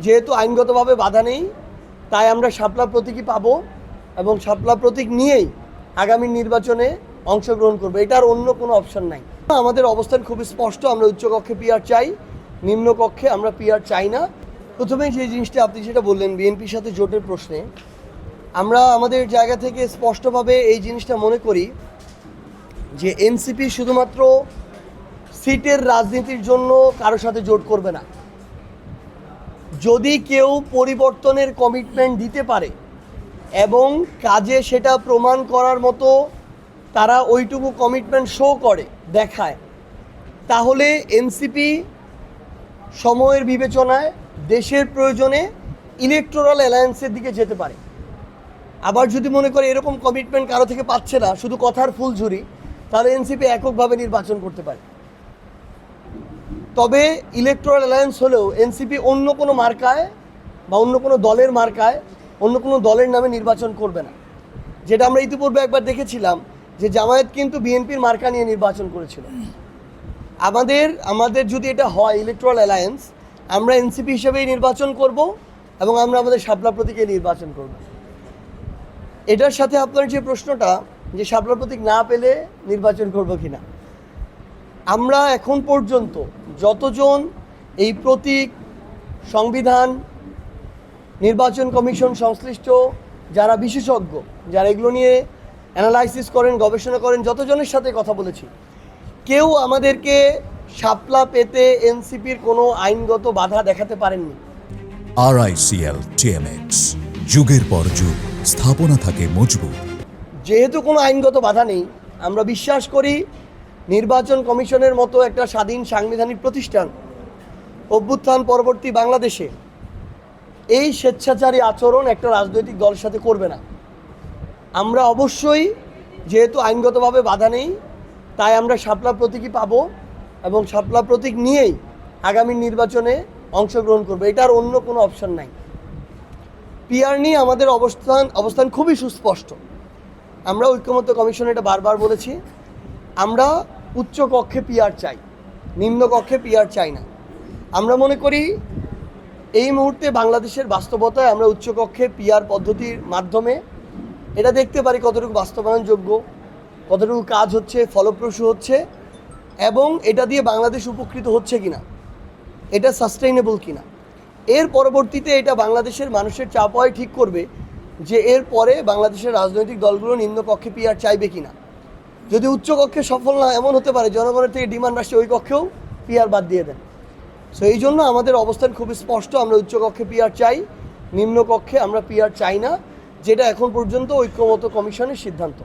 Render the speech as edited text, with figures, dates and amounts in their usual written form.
যেহেতু আইনগতভাবে বাধা নেই, তাই আমরা শাপলা প্রতীকই পাবো এবং শাপলা প্রতীক নিয়েই আগামী নির্বাচনে অংশগ্রহণ করবো। এটার অন্য কোনো অপশন নাই। আমাদের অবস্থান খুবই স্পষ্ট, আমরা উচ্চকক্ষে পিআর চাই, নিম্নকক্ষে আমরা পিআর চাই না। প্রথমেই যে জিনিসটা আপনি যেটা বললেন বিএনপির সাথে জোটের প্রশ্নে, আমরা আমাদের জায়গা থেকে স্পষ্টভাবে এই জিনিসটা মনে করি যে এনসিপি শুধুমাত্র সিটের রাজনীতির জন্য কারোর সাথে জোট করবে না। যদি কেউ পরিবর্তনের কমিটমেন্ট দিতে পারে এবং কাজে সেটা প্রমাণ করার মতো তারা ওইটুকু কমিটমেন্ট শো করে, দেখায়, তাহলে এনসিপি সময়ের বিবেচনায় দেশের প্রয়োজনে ইলেকটোরাল অ্যালায়েন্সের দিকে যেতে পারে। আবার যদি মনে করে এরকম কমিটমেন্ট কারো থেকে পাচ্ছে না, শুধু কথার ফুলঝুরি, তাহলে এনসিপি এককভাবে নির্বাচন করতে পারে। তবে ইলেকটোরাল অ্যালায়েন্স হলেও এনসিপি অন্য কোনো মার্কায় বা অন্য কোনো দলের মার্কায় অন্য কোনো দলের নামে নির্বাচন করবে না। যেটা আমরা ইতিপূর্বে একবার দেখেছিলাম যে জামায়াত কিন্তু বিএনপির মার্কা নিয়ে নির্বাচন করেছিল। আমাদের যদি এটা হয় ইলেকটোরাল অ্যালায়েন্স, আমরা এনসিপি হিসেবেই নির্বাচন করব এবং আমরা আমাদের শাপলা প্রতীকে নির্বাচন করব। এটার সাথে আপনার যে প্রশ্নটা যে শাপলা প্রতীক না পেলে নির্বাচন করব কিনা, আমরা এখন পর্যন্ত যতজন এই প্রতীক, সংবিধান, নির্বাচন কমিশন সংশ্লিষ্ট যারা বিশেষজ্ঞ, যারা এগুলো নিয়ে অ্যানালাইসিস করেন, গবেষণা করেন, যতজনের সাথে কথা বলেছি, কেউ আমাদেরকে শাপলা পেতে এনসিপির কোনো আইনগত বাধা দেখাতে পারেননি। RICL TMX, যুগের পর যুগ স্থাপনা থাকে মজবুত। যেহেতু কোনো আইনগত বাধা নেই, আমরা বিশ্বাস করি নির্বাচন কমিশনের মতো একটা স্বাধীন সাংবিধানিক প্রতিষ্ঠান অভ্যুত্থান পরবর্তী বাংলাদেশে এই স্বেচ্ছাচারী আচরণ একটা রাজনৈতিক দলের সাথে করবে না। আমরা অবশ্যই, যেহেতু আইনগতভাবে বাধা নেই, তাই আমরা শাপলা প্রতীকই পাবো এবং শাপলা প্রতীক নিয়েই আগামী নির্বাচনে অংশগ্রহণ করবো। এটার অন্য কোনো অপশন নাই। পিআর নিয়ে আমাদের অবস্থান খুবই সুস্পষ্ট। আমরা ঐক্যমত্য কমিশনে এটা বারবার বলেছি, আমরা উচ্চ কক্ষে পিআর চাই, নিম্ন কক্ষে পিআর চাই না। আমরা মনে করি এই মুহূর্তে বাংলাদেশের বাস্তবতায় আমরা উচ্চকক্ষে পিআর পদ্ধতির মাধ্যমে এটা দেখতে পারি কতটুকু বাস্তবায়নযোগ্য, কতটুকু কাজ হচ্ছে, ফলপ্রসূ হচ্ছে এবং এটা দিয়ে বাংলাদেশ উপকৃত হচ্ছে কিনা, এটা সাস্টেইনেবল কিনা। এর পরবর্তীতে এটা বাংলাদেশের মানুষের চাপ হয় ঠিক করবে যে এর পরে বাংলাদেশের রাজনৈতিক দলগুলো নিম্নকক্ষে পিআর চাইবে কিনা। যদি উচ্চকক্ষে সফল না, এমন হতে পারে জনগণের থেকে ডিমান্ড আসছে ওই কক্ষেও পিআর বাদ দিয়ে দেন। সো এই জন্য আমাদের অবস্থান খুবই স্পষ্ট, আমরা উচ্চকক্ষে পিআর চাই, নিম্নকক্ষে আমরা পিআর চাই না, যেটা এখন পর্যন্ত ঐক্যমত্য কমিশনের সিদ্ধান্ত।